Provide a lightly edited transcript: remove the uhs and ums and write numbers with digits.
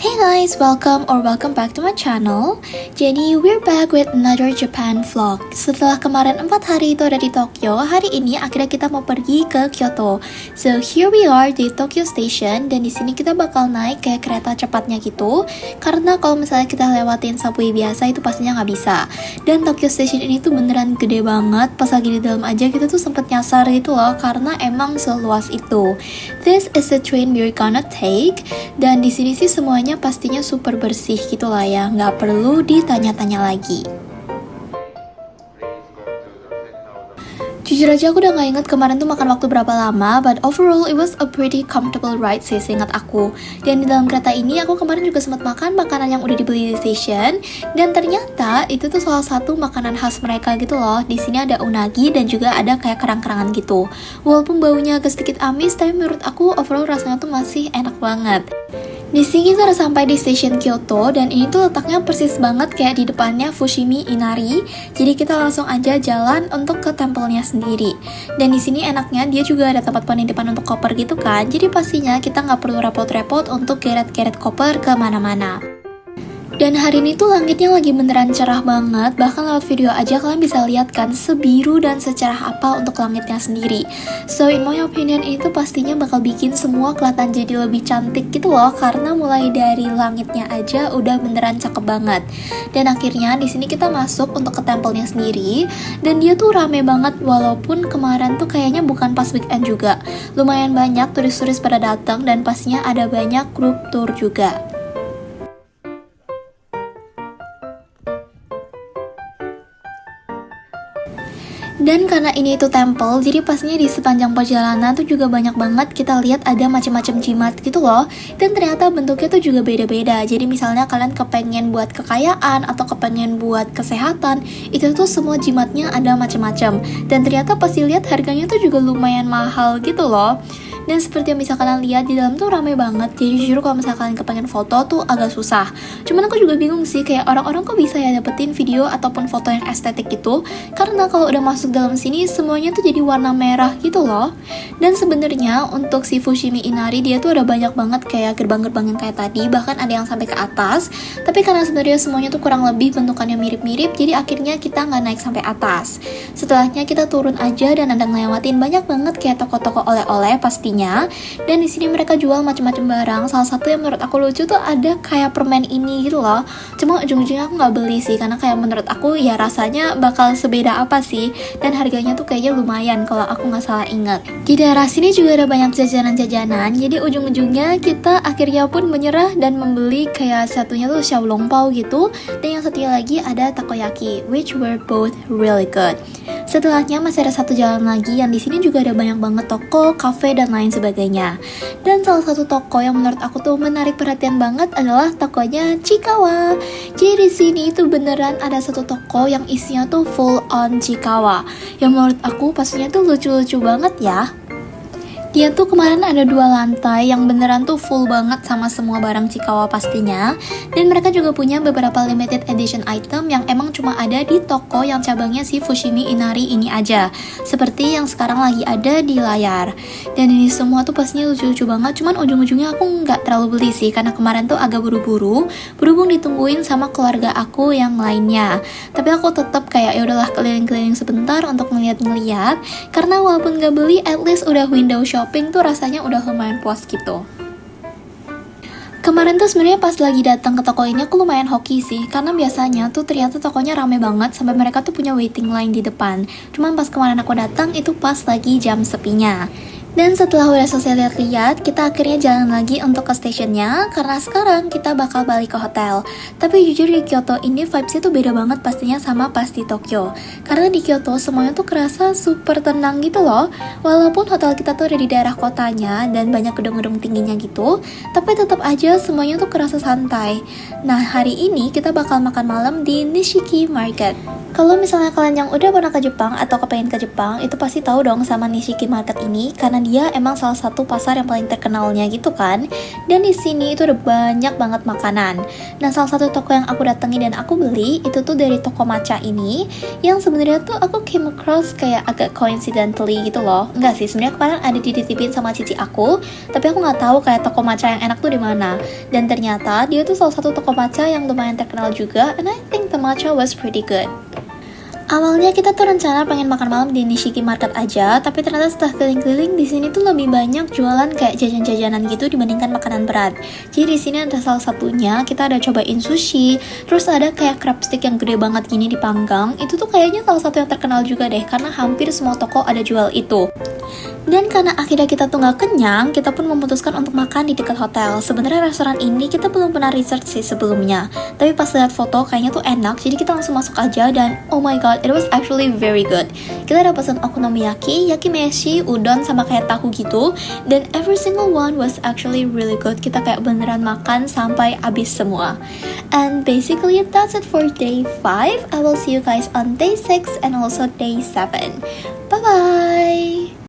Hey guys, welcome back to my channel. Jadi we're back with another Japan vlog. Setelah kemarin 4 hari itu ada di Tokyo, hari ini akhirnya kita mau pergi ke Kyoto. So here we are di Tokyo Station, dan di sini kita bakal naik kayak kereta cepatnya gitu. Karena kalau misalnya kita lewatin subway biasa itu pastinya nggak bisa. Dan Tokyo Station ini tuh beneran gede banget. Pas lagi di dalam aja kita tuh sempet nyasar gitu loh, karena emang seluas itu. This is the train we're gonna take. Dan di sini sih semuanya pastinya super bersih gitu lah ya, nggak perlu ditanya-tanya lagi. Jujur aja aku udah gak inget kemarin tuh makan waktu berapa lama, but overall it was a pretty comfortable ride sih seingat aku. Dan di dalam kereta ini aku kemarin juga sempat makan makanan yang udah dibeli di station, dan ternyata itu tuh salah satu makanan khas mereka gitu loh. Di sini ada unagi dan juga ada kayak kerang-kerangan gitu. Walaupun baunya agak sedikit amis, tapi menurut aku overall rasanya tuh masih enak banget. Di sini kita udah sampai di stasiun Kyoto, dan ini tuh letaknya persis banget kayak di depannya Fushimi Inari. Jadi kita langsung aja jalan untuk ke tempelnya sendiri. Dan di sini enaknya dia juga ada tempat penitipan untuk koper gitu kan. Jadi pastinya kita nggak perlu repot-repot untuk geret-geret koper kemana-mana. Dan hari ini tuh langitnya lagi beneran cerah banget. Bahkan lewat video aja kalian bisa lihat kan sebiru dan secerah apa untuk langitnya sendiri. So in my opinion itu pastinya bakal bikin semua kelihatan jadi lebih cantik gitu loh, karena mulai dari langitnya aja udah beneran cakep banget. Dan akhirnya di sini kita masuk untuk ke tempelnya sendiri, dan dia tuh rame banget walaupun kemarin tuh kayaknya bukan pas weekend juga. Lumayan banyak turis-turis pada datang, dan pastinya ada banyak grup tour juga. Dan karena ini itu temple, jadi pastinya di sepanjang perjalanan tuh juga banyak banget kita lihat ada macam-macam jimat gitu loh. Dan ternyata bentuknya tuh juga beda-beda. Jadi misalnya kalian kepengen buat kekayaan atau kepengen buat kesehatan, itu tuh semua jimatnya ada macam-macam. Dan ternyata pas dilihat harganya tuh juga lumayan mahal gitu loh. Dan seperti yang bisa kalian lihat di dalam tuh ramai banget. Jadi jujur kalau misalnya kalian kepengen foto tuh agak susah. Cuman aku juga bingung sih, kayak orang-orang kok bisa ya dapetin video ataupun foto yang estetik gitu. Karena kalau udah masuk dalam sini semuanya tuh jadi warna merah gitu loh. Dan sebenarnya untuk si Fushimi Inari dia tuh ada banyak banget kayak gerbang-gerbang yang kayak tadi, bahkan ada yang sampai ke atas. Tapi karena sebenarnya semuanya tuh kurang lebih bentukannya mirip-mirip, jadi akhirnya kita nggak naik sampai atas. Setelahnya kita turun aja dan ada ngelewatin banyak banget kayak toko-toko oleh-oleh pastinya. Dan di sini mereka jual macam-macam barang. Salah satu yang menurut aku lucu tuh ada kayak permen ini gitu loh. Cuma ujung-ujungnya aku nggak beli sih, karena kayak menurut aku ya rasanya bakal sebeda apa sih. Dan harganya tuh kayaknya lumayan kalau aku nggak salah ingat. Di daerah sini juga ada banyak jajanan-jajanan. Jadi ujung-ujungnya kita akhirnya pun menyerah dan membeli kayak satunya tuh xiaolongbao gitu. Dan yang satunya lagi ada takoyaki, which were both really good. Setelahnya masih ada satu jalan lagi yang di sini juga ada banyak banget toko, kafe, dan lain sebagainya. Dan salah satu toko yang menurut aku tuh menarik perhatian banget adalah tokonya Chiikawa. Jadi di sini itu beneran ada satu toko yang isinya tuh full on Chiikawa. Yang menurut aku pastinya tuh lucu-lucu banget ya. Dia tuh kemarin ada 2 lantai yang beneran tuh full banget sama semua barang Chiikawa pastinya. Dan mereka juga punya beberapa limited edition item yang emang cuma ada di toko yang cabangnya si Fushimi Inari ini aja. Seperti yang sekarang lagi ada di layar. Dan ini semua tuh pastinya lucu-lucu banget. Cuman ujung-ujungnya aku nggak terlalu beli sih, karena kemarin tuh agak buru-buru. Berhubung ditungguin sama keluarga aku yang lainnya. Tapi aku tetap kayak ya udahlah keliling-keliling sebentar untuk ngeliat-ngeliat. Karena walaupun nggak beli, at least udah window shopping tuh rasanya udah lumayan puas gitu. Kemarin tuh sebenarnya pas lagi datang ke toko ini aku lumayan hoki sih, karena biasanya tuh ternyata tokonya rame banget sampai mereka tuh punya waiting line di depan. Cuman pas kemarin aku datang itu pas lagi jam sepinya. Dan setelah udah selesai lihat-lihat, kita akhirnya jalan lagi untuk ke stasiunnya, karena sekarang kita bakal balik ke hotel. Tapi jujur di Kyoto ini vibesnya tuh beda banget pastinya sama pas di Tokyo. Karena di Kyoto semuanya tuh kerasa super tenang gitu loh. Walaupun hotel kita tuh ada di daerah kotanya dan banyak gedung-gedung tingginya gitu, tapi tetap aja semuanya tuh kerasa santai. Nah hari ini kita bakal makan malam di Nishiki Market. Kalau misalnya kalian yang udah pernah ke Jepang atau kepengen ke Jepang, itu pasti tahu dong sama Nishiki Market ini, karena karena dia emang salah satu pasar yang paling terkenalnya gitu kan. Dan di sini itu ada banyak banget makanan. Nah, salah satu toko yang aku datangi dan aku beli itu tuh dari toko matcha ini, yang sebenarnya tuh aku came across kayak agak coincidentally gitu loh. Enggak sih, sebenarnya kemarin ada dititipin sama cici aku, tapi aku nggak tahu kayak toko matcha yang enak tuh di mana. Dan ternyata dia tuh salah satu toko matcha yang lumayan terkenal juga, and I think the matcha was pretty good. Awalnya kita tuh rencana pengen makan malam di Nishiki Market aja, tapi ternyata setelah keliling-keliling di sini tuh lebih banyak jualan kayak jajan-jajanan gitu dibandingkan makanan berat. Jadi di sini ada salah satunya, kita ada cobain sushi, terus ada kayak crab stick yang gede banget gini dipanggang. Itu tuh kayaknya salah satu yang terkenal juga deh, karena hampir semua toko ada jual itu. Dan karena akhirnya kita tuh nggak kenyang, kita pun memutuskan untuk makan di dekat hotel. Sebenarnya restoran ini kita belum pernah research sih sebelumnya, tapi pas lihat foto kayaknya tuh enak, jadi kita langsung masuk aja dan oh my god, it was actually very good. Kita ada pesan okonomiyaki, yakimeshi, udon sama kayak tahu gitu, dan every single one was actually really good. Kita kayak beneran makan sampai habis semua. And basically that's it for day 5. I will see you guys on day 6 and also day 7. Bye bye.